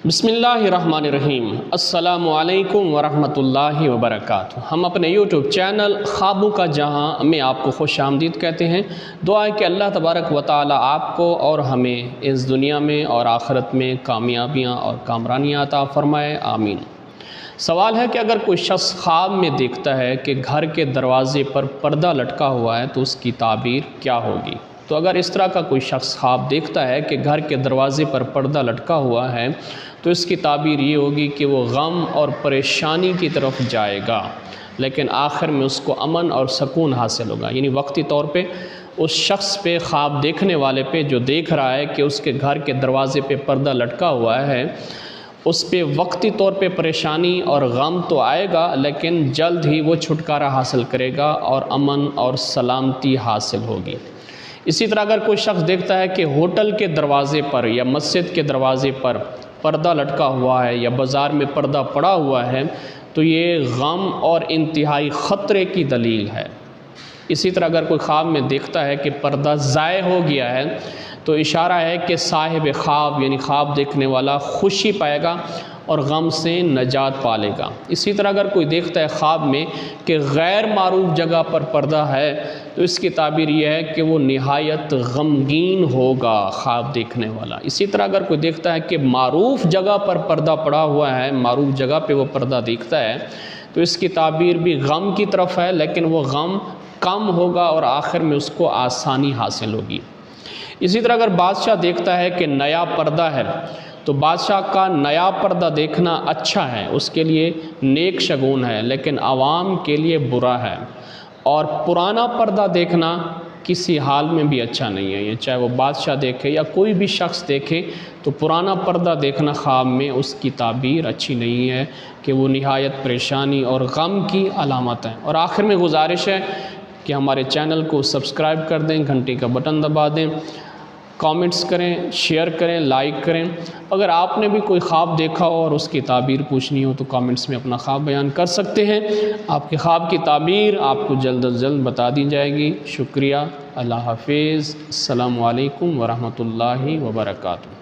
बिस्मिल्लाहिर्रहमानिर्रहीम। अस्सलामु अलैकुम वरहमतुल्लाहि वबरकातुह। हम अपने यूट्यूब चैनल ख्वाबों का जहां में आपको खुश आमदीद कहते हैं। दुआ है कि अल्लाह तबारक व तआला आपको और हमें इस दुनिया में और आखिरत में कामयाबियां और कामरानियां अता फ़रमाए, आमीन। सवाल है कि अगर कोई शख्स ख्वाब में देखता है कि घर के दरवाज़े पर पर्दा लटका हुआ है तो उसकी ताबीर क्या होगी। तो अगर इस तरह का कोई शख्स ख्वाब देखता है कि घर के दरवाज़े पर पर्दा लटका हुआ है तो इसकी ताबीर ये होगी कि वो गम और परेशानी की तरफ जाएगा, लेकिन आखिर में उसको अमन और सुकून हासिल होगा। यानी वक्ती तौर पे उस शख्स पे, ख्वाब देखने वाले पे, जो देख रहा है कि उसके घर के दरवाज़े पे पर्दा लटका हुआ है, उस पे वक्ती तौर पे परेशानी और गम तो आएगा, लेकिन जल्द ही वो छुटकारा हासिल करेगा और अमन और सलामती हासिल होगी। इसी तरह अगर कोई शख्स देखता है कि होटल के दरवाज़े पर या मस्जिद के दरवाज़े पर पर्दा लटका हुआ है या बाज़ार में पर्दा पड़ा हुआ है तो ये गम और इंतहाई ख़तरे की दलील है। इसी तरह अगर कोई ख्वाब में देखता है कि पर्दा ज़ाय हो गया है तो इशारा है कि साहिब ख्वाब यानी ख्वाब देखने वाला खुशी पाएगा और गम से नजात पा लेगा। इसी तरह अगर कोई देखता है ख्वाब में कि गैर मारूफ जगह पर पर्दा है तो इसकी ताबीर यह है कि वो निहायत गमगीन होगा ख्वाब देखने वाला। इसी तरह अगर कोई देखता है कि मारूफ जगह पर पर्दा पड़ा हुआ है, मारूफ जगह पे वो पर्दा देखता है, तो इसकी ताबीर भी गम की तरफ है, लेकिन वो गम कम होगा और आखिर में उसको आसानी हासिल होगी। इसी तरह अगर बादशाह देखता है कि नया पर्दा है तो बादशाह का नया पर्दा देखना अच्छा है, उसके लिए नेक शगुन है, लेकिन आवाम के लिए बुरा है। और पुराना पर्दा देखना किसी हाल में भी अच्छा नहीं है। ये चाहे वो बादशाह देखे या कोई भी शख्स देखे तो पुराना पर्दा देखना ख्वाब में उसकी ताबीर अच्छी नहीं है कि वो निहायत परेशानी और गम की अलामत है। और आखिर में गुजारिश है कि हमारे चैनल को सब्सक्राइब कर दें, घंटी का बटन दबा दें, कमेंट्स करें, शेयर करें, लाइक करें। अगर आपने भी कोई ख्वाब देखा हो और उसकी ताबीर पूछनी हो तो कमेंट्स में अपना ख्वाब बयान कर सकते हैं। आपके ख्वाब की ताबीर आपको जल्द अज जल्द बता दी जाएगी। शुक्रिया। अल्लाह हाफिज़। अस्सलामु अलैकुम वरहमतुल्लाहि वबरकातुहू।